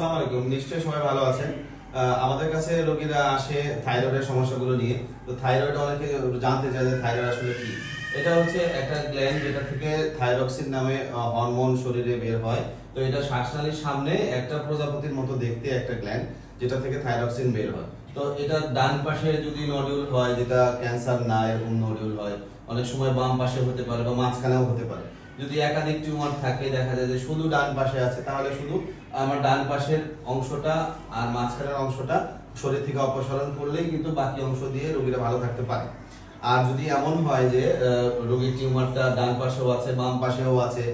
আসসালামু আলাইকুম, নিশ্চয়ই সবাই ভালো আছেন। আমাদের কাছে রোগীরা আসে থাইরয়েডের সমস্যাগুলো নিয়ে। তো থাইরয়েড অনেকে জানতে চায় যে থাইরয়েড আসলে কি। এটা হচ্ছে একটা গ্ল্যান্ড যেটা থেকে থাইরক্সিন নামে হরমোন শরীরে বের হয়। তো এটা শ্বাসনালীর সামনে একটা প্রজাপতির মতো দেখতে একটা গ্ল্যান্ড, যেটা থেকে থাইরক্সিন বের হয়। তো এটা ডান পাশে যদি নডিউল হয়, যেটা ক্যান্সার না এরকম নডিউল হয়, অনেক সময় বাম পাশে হতে পারে বা মাঝখানেও হতে পারে। যদি একাধিক টিউমার থাকে, দেখা যায় যে শুধু ডান পাশে আছে, তাহলে শুধু আমার ডান পাশের অংশটা আর মাঝখানের অংশটা শরীর থেকে অপসারণ করলেই কিন্তু বাকি অংশ দিয়ে রোগীরা ভালো থাকতে পারে। আর যদি এমন হয় যে রোগীর টিউমারটা ডান পাশেও আছে বাম পাশেও আছে,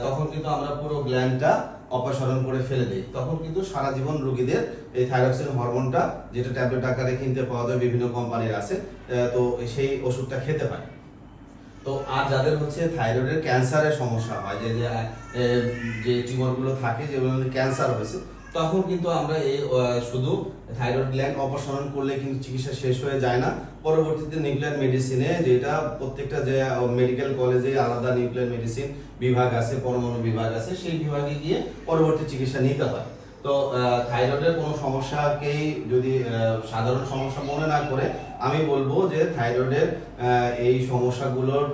তখন কিন্তু আমরা পুরো গ্ল্যান্ডটা অপসারণ করে ফেলে দিই। তখন কিন্তু সারা জীবন রোগীদের এই থাইরক্সিন হরমোনটা, যেটা ট্যাবলেট আকারে কিনতে পাওয়া যায়, বিভিন্ন কোম্পানির আছে, তো সেই ওষুধটা খেতে হয়। তো আর যাদের হচ্ছে থাইরয়েডের ক্যান্সারের সমস্যা হয়, যে যে টিউমারগুলো থাকে, যেগুলো ক্যান্সার হয়েছে, তখন কিন্তু আমরা এই শুধু থাইরয়েড গ্ল্যান্ড অপসারণ করলে কিন্তু চিকিৎসা শেষ হয়ে যায় না। পরবর্তীতে নিউক্লিয়ার মেডিসিনে, যেটা প্রত্যেকটা যে মেডিকেল কলেজে আলাদা নিউক্লিয়ার মেডিসিন বিভাগ আছে, পরমাণু বিভাগ আছে, সেই বিভাগে গিয়ে পরবর্তী চিকিৎসা নিতে হয়। তো থাইরয়েডের কোনো সমস্যাকেই যদি সাধারণ সমস্যা মনে না করে, আমি বলবো যে থাইরয়েডের এই সমস্যাগুলোর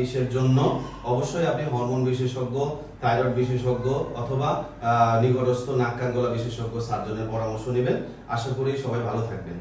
ইসের জন্য অবশ্যই আপনি হরমোন বিশেষজ্ঞ, থাইরয়েড বিশেষজ্ঞ অথবা নিকটস্থ নাক কান গলা বিশেষজ্ঞ সার্জনের পরামর্শ নেবেন। আশা করি সবাই ভালো থাকবেন।